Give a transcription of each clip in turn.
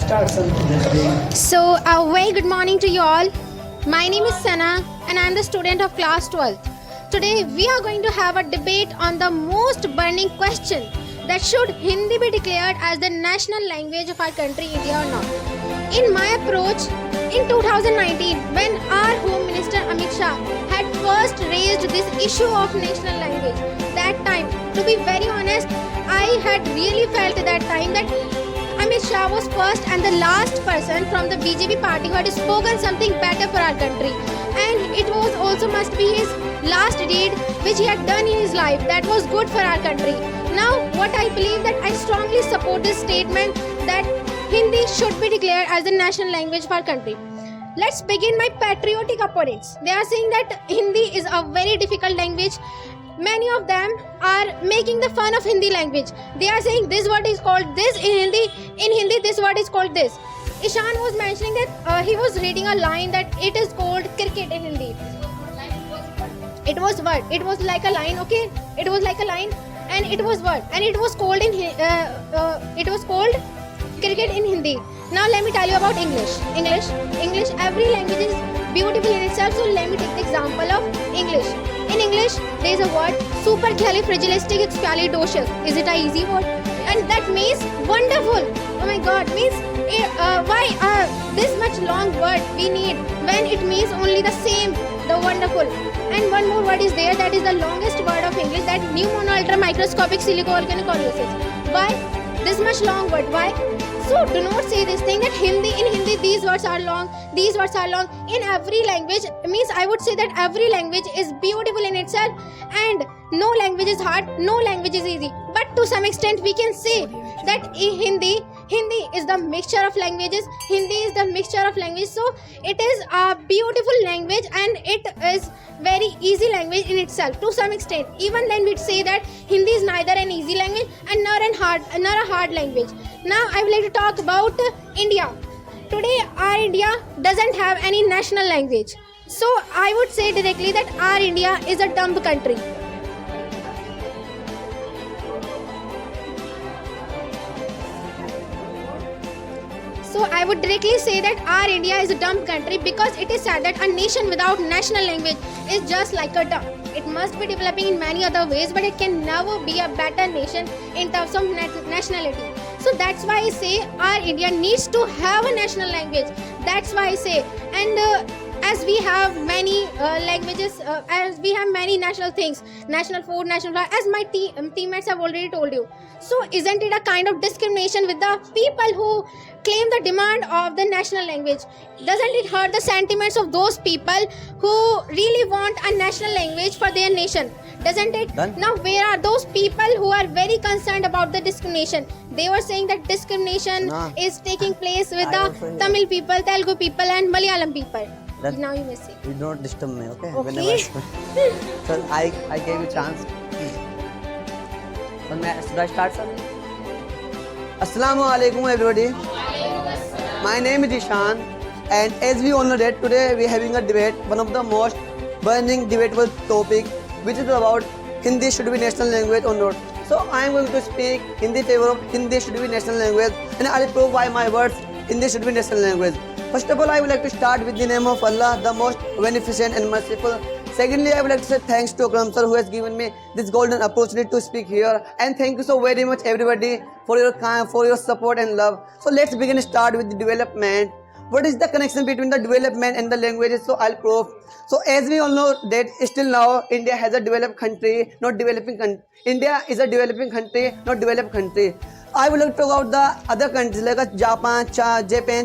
Start something this day. So, a very good morning to you all. My name is Sana and I am the student of class 12th. Today, we are going to have a debate on the most burning question that should Hindi be declared as the national language of our country, India or not. In my approach, in 2019, when our Home Minister Amit Shah had first raised this issue of national language, that time, to be very honest, I had really felt at that time that Amit Shah was first and the last person from the BJP party who had spoken something better for our country. And it was also must be his last deed which he had done in his life that was good for our country. Now, what I believe that I strongly support this statement that Hindi should be declared as the national language of our country. Let's begin my patriotic opponents. They are saying that Hindi is a very difficult language. Many of them are making the fun of Hindi language. They are saying this word is called this in Hindi this word is called this. Ishan was mentioning that he was reading a line that it is called cricket in Hindi. It was word. It was like a line, okay? It was like a line and it was word and it was called cricket in Hindi. Now let me tell you about English. English. Every language is beautiful in itself. So let me take the example of English. In English, there is a word supercalifragilisticexpialidocious. Is it a easy word? And that means wonderful. Oh my God! Means why this much long word we need when it means only the same, the wonderful. And one more word is there that is the longest word of English, that pneumono-ultramicroscopic silico-organoconiosis. Why this much long word? Why? So do not say this thing that in Hindi these words are long, these words are long. In every language, means I would say that every language is beautiful in itself and no language is hard, no language is easy. But to some extent we can say that Hindi is the mixture of languages. Hindi is the mixture of language. So it is a beautiful language and it is very easy language in itself to some extent. Even then we'd say that Hindi is neither an easy language and nor a hard language. Now I would like to talk about India. Today our India doesn't have any national language. So I would say directly that our India is a dumb country. So I would directly say that our India is a dumb country because it is said that a nation without national language is just like a dump. It must be developing in many other ways, but it can never be a better nation in terms of nationality. So that's why I say our India needs to have a national language. That's why I say, and as we have many languages, as we have many national things, national food, national flag, as my teammates have already told you. So isn't it a kind of discrimination with the people who claim the demand of the national language? Doesn't it hurt the sentiments of those people who really want a national language for their nation? Doesn't it? Now where are those people who are very concerned about the discrimination? They were saying that discrimination is taking place with the Tamil people, Telugu people and Malayalam people. Now you may say. You don't disturb me, okay? Okay. So I gave you chance. So should I start, sir? Assalamu alaikum everybody. My name is Ishan and as we all know that today we are having a debate, one of the most burning debatable topic, which is about Hindi should be national language or not. So I am going to speak in the favor of Hindi should be national language and I will prove why my words Hindi should be national language. First of all, I would like to start with the name of Allah, the most beneficent and merciful. Secondly, I would like to say thanks to Akram sir who has given me this golden opportunity to speak here. And thank you so very much everybody for your support and love. So let's begin start with the development. What is the connection between the development and the languages? So I'll prove. So as we all know that still now India has a developed country, not developing country. India is a developing country, not developed country. I would like to talk about the other countries like Japan,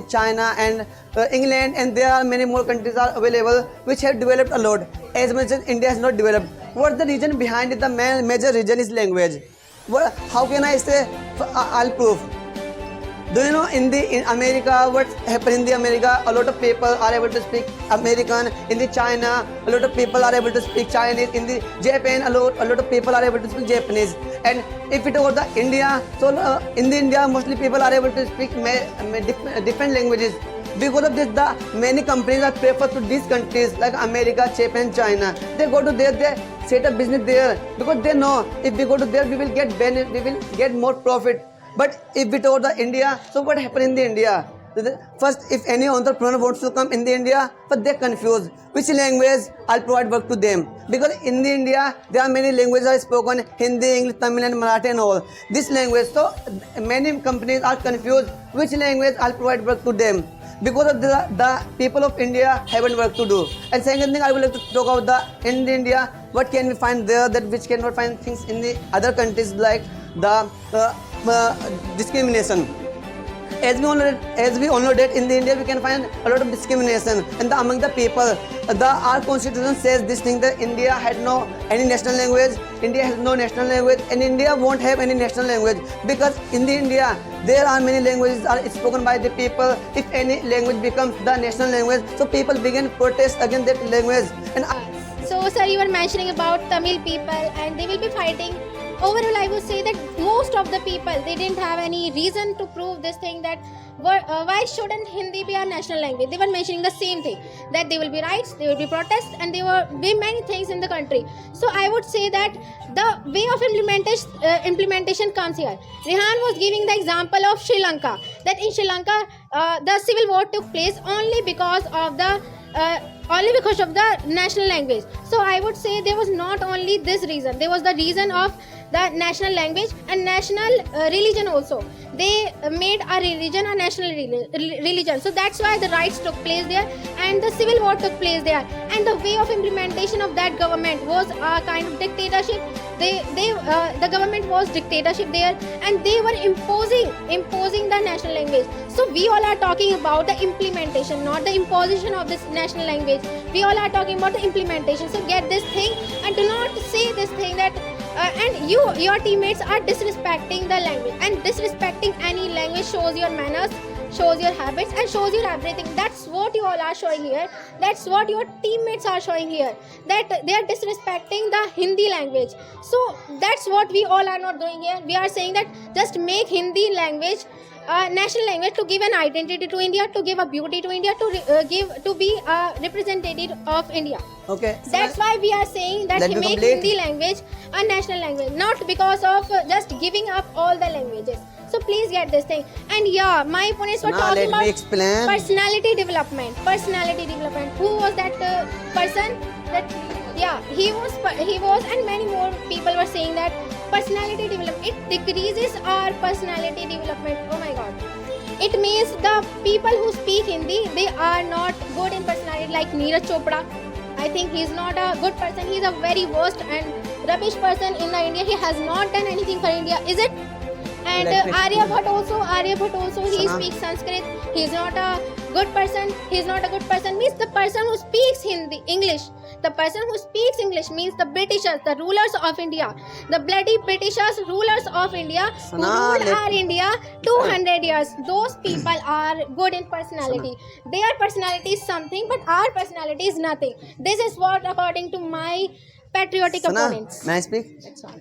China and England, and there are many more countries are available which have developed a lot. As much as India has not developed. What's the reason behind it? The major reason is language. Well, how can I say? I'll prove. Do you know in America what happened in the America? A lot of people are able to speak American. In the China, a lot of people are able to speak Chinese. In the Japan, a lot of people are able to speak Japanese. And if it was the India, so in the India mostly people are able to speak different languages. Because of this, the many companies are prefer to these countries like America, Japan, China. They go to there, they set up business there because they know if we go to there, we will get more profit. But if we talk the India, so what happened in the India? First, if any entrepreneur wants to come in the India, but they're confused. Which language I'll provide work to them? Because in the India, there are many languages are spoken: Hindi, English, Tamil, and Marathi, and all. This language. So many companies are confused. Which language I'll provide work to them? Because of the people of India haven't work to do. And second thing, I would like to talk about in India, what can we find there that which cannot find things in the other countries, like the discrimination. As we all know that in the India we can find a lot of discrimination among the people. Our constitution says this thing, that India had no any national language. India has no national language, and India won't have any national language, because in the India there are many languages are spoken by the people. If any language becomes the national language, so people begin protest against that language. And So, sir, you were mentioning about Tamil people, and they will be fighting. Overall, I would say that most of the people, they didn't have any reason to prove this thing, that why shouldn't Hindi be our national language. They were mentioning the same thing, that there will be riots, there will be protests, and there will be many things in the country. So I would say that the way of implementation comes here. Rehan was giving the example of Sri Lanka, that in Sri Lanka the civil war took place only because of the national language. So I would say there was not only this reason, there was the reason of the national language and national religion also. They made a religion a national religion. So that's why the riots took place there and the civil war took place there. And the way of implementation of that government was a kind of dictatorship. The government was dictatorship there, and they were imposing the national language. So we all are talking about the implementation, not the imposition of this national language. We all are talking about the implementation. So get this thing, and do not say this thing that and your teammates are disrespecting the language, and disrespecting any language shows your manners, shows your habits, and shows your everything. That's what you all are showing here. That's what your teammates are showing here, that they are disrespecting the Hindi language. So that's what we all are not doing here. We are saying that just make Hindi language national language, to give an identity to India, to give a beauty to India, to be a representative of India. Okay. That's why we are saying that we make Hindi language a national language, not because of just giving up all the languages. So please get this thing. And yeah, my opponents were talking about personality development. Who was that person? He was, and many more people were saying that personality development, it decreases our personality development. Oh my god. It means the people who speak Hindi, they are not good in personality, like Neeraj Chopra. I think he's not a good person. He's a very worst and rubbish person in the India. He has not done anything for India, is it? And Aryabhat also, he speaks Sanskrit. He's not a good person. Means the person who speaks English. The person who speaks English means the Britishers, the rulers of India. The bloody Britishers, rulers of India, who ruled our India 200 years. Those people are good in personality. Their personality is something, but our personality is nothing. This is what according to my patriotic opponents. May I speak? That's all.